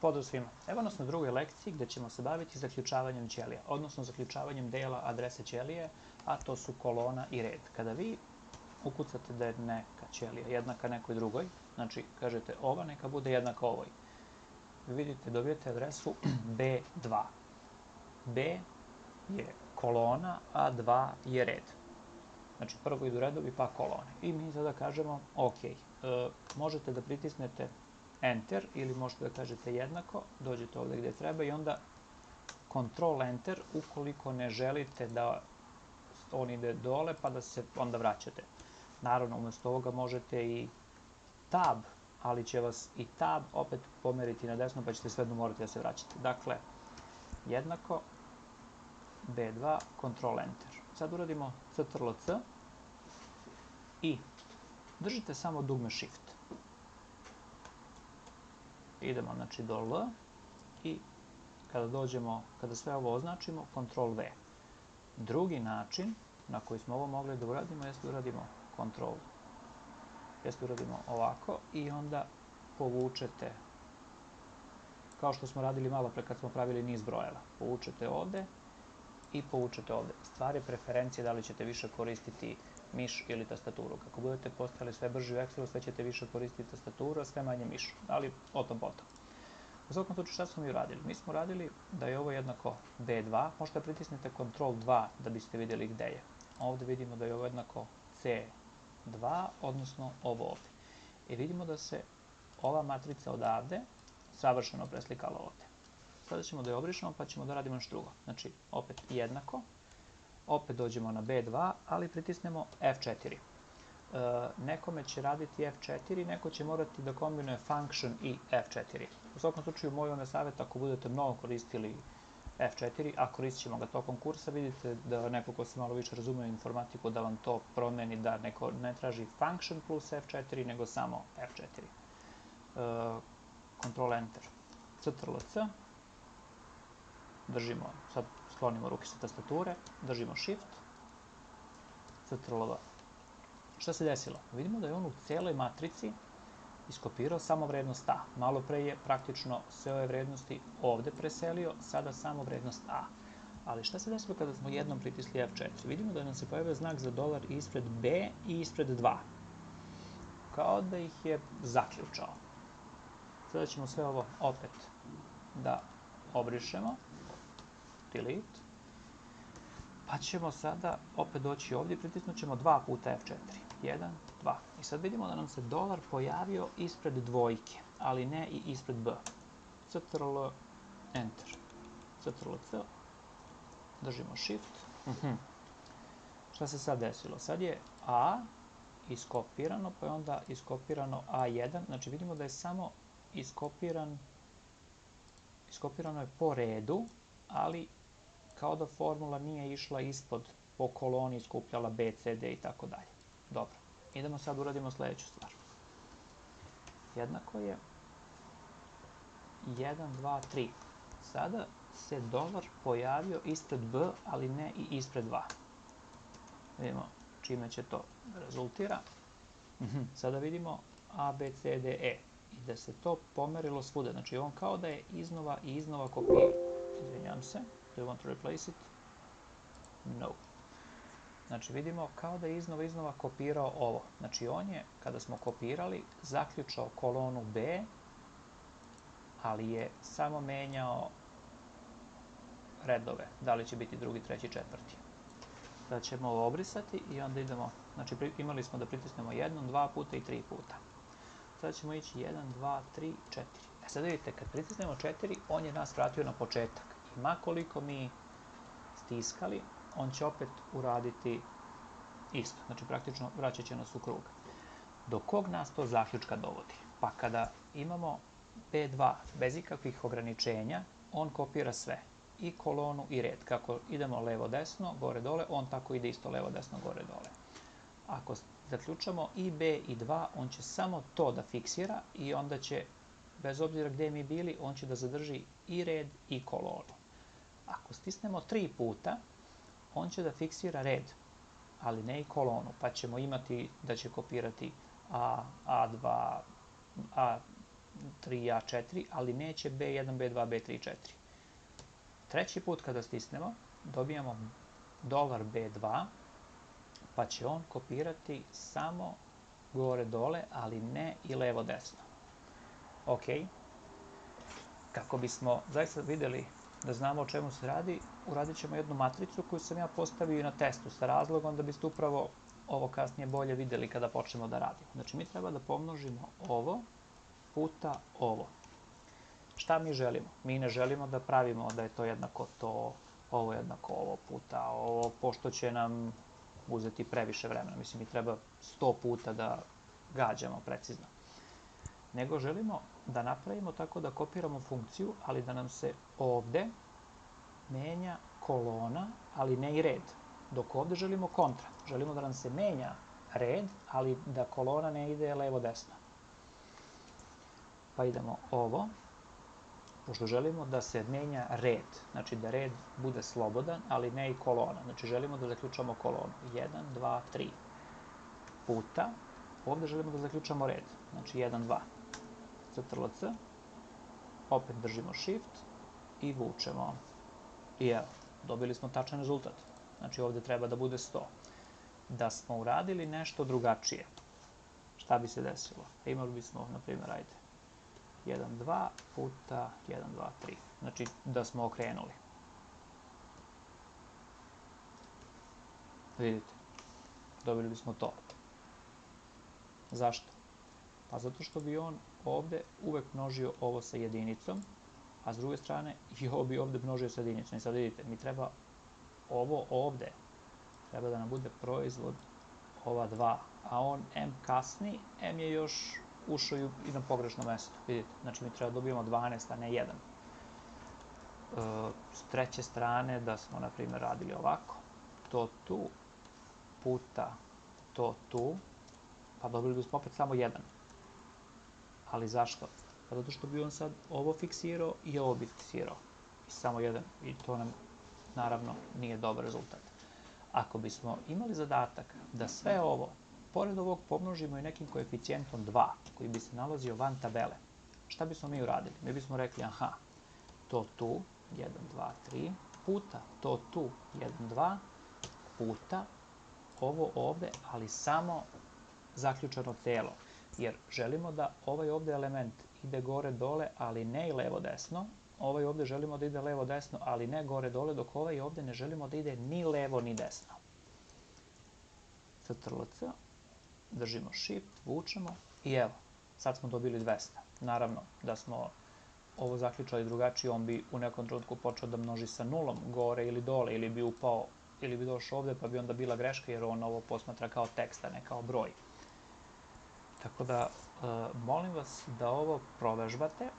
Pozdrav svima. Evo nas na drugoj lekciji gde ćemo se baviti zaključavanjem ćelija, odnosno zaključavanjem dela adrese ćelije, a to su kolona i red. Kada vi ukucate da je neka ćelija jednaka nekoj drugoj, znači kažete ova neka bude jednaka ovoj, vi vidite, dobijete adresu B2. B je kolona, a 2 je red. Znači prvo idu redovi pa kolone. I mi sada kažemo ok, možete da pritisnete Enter ili možete da kažete jednako, dođete ovde gde treba i onda Ctrl Enter ukoliko ne želite da on ide dole pa da se onda vraćate. Naravno, umesto ovoga možete i Tab, ali će vas i Tab opet pomeriti na desno pa ćete svejedno morati da se vraćate. Dakle, jednako B2, Ctrl Enter. Sad uradimo Ctrl+C i držite samo dugme Shift. Idemo znači do L i kada sve ovo označimo, Ctrl V. Drugi način na koji smo ovo mogli da uradimo jeste uradimo ovako i onda povučete, kao što smo radili malo pre kad smo pravili niz brojeva. Povučete ovde i povučete ovde. Stvar je preferencije da li ćete više koristiti miš ili tastaturu. Kako budete postali sve brži u Excelu, sve ćete više koristiti tastaturu, a sve manje miš. Ali o tom potom. U svakom slučaju šta smo mi uradili? Mi smo radili da je ovo jednako B2. Možete da pritisnete Ctrl 2 da biste vidjeli gde je. Ovde vidimo da je ovo jednako C2, odnosno ovo ovde. I vidimo da se ova matrica odavde savršeno preslikala ovde. Sada ćemo da je obrišemo pa ćemo da radimo nešto drugo. Znači, opet jednako. Opet dođemo na B2, ali pritisnemo F4. Nekome će raditi F4, neko će morati da kombinuje function i F4. U svakom slučaju, moj vam je savjet, ako budete mnogo koristili F4, a koristit ćemo ga tokom kursa, vidite da neko ko se malo više razume u informatiku, da vam to promeni, da neko ne traži function plus F4, nego samo F4. Ctrl Enter. Ctrl+C. Držimo, sad sklonimo ruke sa tastature, držimo Shift, Ctrl+V. Šta se desilo? Vidimo da je on u celoj matrici iskopirao samo vrednost A. Malo pre je praktično sve ove vrednosti ovde preselio, sada samo vrednost A. Ali šta se desilo kada smo jednom pritisli F4? Vidimo da nam se pojavio znak za dolar ispred B i ispred 2. Kao da ih je zaključao. Sada ćemo sve ovo opet da obrišemo. Delete. Pa ćemo sada opet doći ovdje i pritisnut ćemo 2 puta F4. 1, 2. I sad vidimo da nam se dolar pojavio ispred dvojke, ali ne i ispred B. Ctrl, Enter. Ctrl+C. Držimo Shift. Šta se sad desilo? Sad je A iskopirano, pa je onda iskopirano A1. Znači vidimo da je samo iskopirano je po redu, ali kao da formula nije išla ispod, po koloni skupljala B, C, D i tako dalje. Dobro, idemo sad uradimo sledeću stvar. Jednako je 1, 2, 3. Sada se dolar pojavio ispred B, ali ne i ispred 2. Vidimo čime će to rezultira. Sada vidimo A, B, C, D, E. I da se to pomerilo svuda. Znači on kao da je iznova i iznova kopirao. Izvinjam se. Do you want to replace it? No. Znači vidimo kao da je iznova kopirao ovo. Znači on je, kada smo kopirali, zaključao kolonu B, ali je samo menjao redove. Da li će biti drugi, treći, četvrti. Sada ćemo ovo obrisati i onda idemo, znači imali smo da pritisnemo 1, 2 puta i 3 puta. Sada ćemo ići 1, 2, 3, 4. E sad vidite, kad pritisnemo 4, on je nas vratio na početak. I makoliko mi stiskali, on će opet uraditi isto. Znači praktično vraćat će nas u krug. Do kog nas to zaključka dovodi? Pa kada imamo B2 bez ikakvih ograničenja, on kopira sve. I kolonu i red. Kako idemo levo-desno, gore-dole, on tako ide isto levo-desno, gore-dole. Ako zaključamo i B i 2, on će samo to da fiksira i onda će, bez obzira gde mi bili, on će da zadrži i red i kolonu. Ako stisnemo 3 puta, on će da fiksira red, ali ne i kolonu, pa ćemo imati da će kopirati A, A2, 3A4, ali neće B1, B2, B3, 4. Treći put kada stisnemo, dobijamo $B2, pa će on kopirati samo gore dole, ali ne i levo desno. Ok. Kako bismo zaista vidjeli da znamo o čemu se radi, uradit ćemo jednu matricu koju sam ja postavio i na testu sa razlogom da biste upravo ovo kasnije bolje vidjeli kada počnemo da radimo. Znači mi treba da pomnožimo ovo puta ovo. Šta mi želimo? Mi ne želimo da pravimo da je to jednako to, ovo jednako ovo puta ovo, pošto će nam uzeti previše vremena. Mislim, mi treba 100 puta da gađamo precizno. Nego želimo da napravimo tako da kopiramo funkciju, ali da nam se ovde menja kolona, ali ne i red. Dok ovde želimo kontra. Želimo da nam se menja red, ali da kolona ne ide levo-desno. Pa idemo ovo. Pošto želimo da se menja red, znači da red bude slobodan, ali ne i kolona. Znači želimo da zaključamo kolonu. 1, 2, 3 puta. Ovde želimo da zaključamo red. Znači 1, 2. Ctrl-C. Opet držimo Shift i vučemo. I evo, dobili smo tačan rezultat. Znači ovde treba da bude 100. Da smo uradili nešto drugačije, šta bi se desilo? Imali bismo, na primjer, ajde, 1, 2 puta 1, 2, 3. Znači da smo okrenuli. Vidite, dobili bismo to. Zašto? Pa zato što bi on ovde uvek množio ovo sa jedinicom, a s druge strane i ovo bi ovde množio sa jedinicom. I sad vidite, mi treba ovo ovde, treba da nam bude proizvod ova dva, a on M kasni, M je još ušao i na pogrešno mesto. Vidite, znači mi treba da dobijemo 12, a ne 1. S treće strane da smo, na primjer, radili ovako, to tu puta to tu, pa dobili bismo opet samo 1. Ali zašto? Pa zato što bi on sad ovo fiksirao i ovo bi fiksirao. I samo 1. I to nam, naravno, nije dobar rezultat. Ako bismo imali zadatak da sve ovo, pored ovog pomnožimo i nekim koeficijentom 2, koji bi se nalazio van tabele, šta bismo mi uradili? Mi bismo rekli, aha, to tu, 1, 2, 3, puta to tu, 1, 2, puta ovo ovde, ali samo zaključano celo. Jer želimo da ovaj ovde element ide gore-dole, ali ne i levo-desno. Ovaj ovde želimo da ide levo-desno, ali ne gore-dole, dok ovaj ovde ne želimo da ide ni levo, ni desno. Ctrl-C, držimo Shift, vučemo i evo, sad smo dobili 200. Naravno, da smo ovo zaključali drugačije, on bi u nekom trenutku počeo da množi sa nulom, gore ili dole, ili bi upao, ili bi došao ovde, pa bi onda bila greška, jer on ovo posmatra kao tekst, a ne kao broj. Tako da, molim vas da ovo provežbate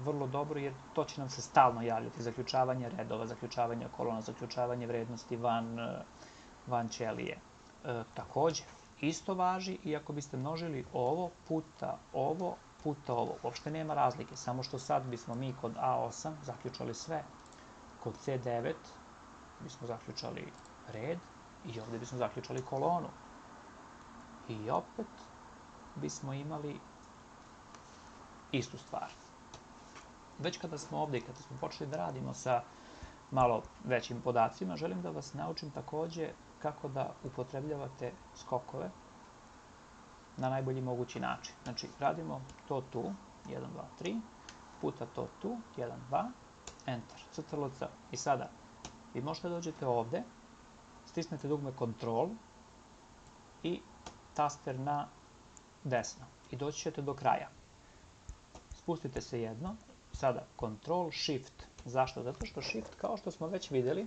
vrlo dobro, jer to će nam se stalno javljati. Zaključavanje redova, zaključavanje kolona, zaključavanje vrednosti van ćelije. Takođe, isto važi i ako biste množili ovo puta ovo puta ovo. Uopšte nema razlike, samo što sad bismo mi kod A8 zaključali sve. Kod C9 bismo zaključali red i ovde bismo zaključali kolonu. I opet bismo imali istu stvar. Već kada smo ovde i kada smo počeli da radimo sa malo većim podacima, želim da vas naučim takođe kako da upotrebljavate skokove na najbolji mogući način. Znači, radimo to tu, 1, 2, 3, puta to tu, 1, 2, Enter, Ctrl-C. I sada, vi možete dođete ovde, stisnete dugme Ctrl i taster na desno i doći ćete do kraja. Spustite se jedno, sada Ctrl Shift. Zašto? Zato što Shift, kao što smo već videli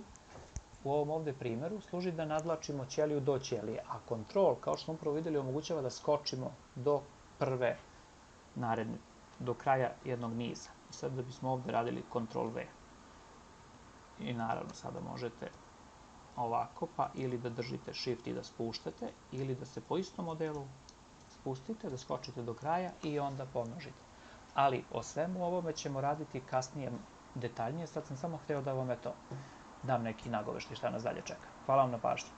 u ovom ovde primjeru, služi da nadlačimo ćeliju do ćelije, a Ctrl, kao što smo upravo videli, omogućava da skočimo do prve naredne, do kraja jednog niza. I sad da bismo ovde radili Ctrl V. I naravno sada možete ovako, pa ili da držite Shift i da spuštate, ili da se po istom modelu spustite, da skočite do kraja i onda pomnožite. Ali o svemu ovome ćemo raditi kasnije detaljnije, sad sam samo hteo da vam dam neki nagoveštaj šta nas dalje čeka. Hvala vam na pažnji.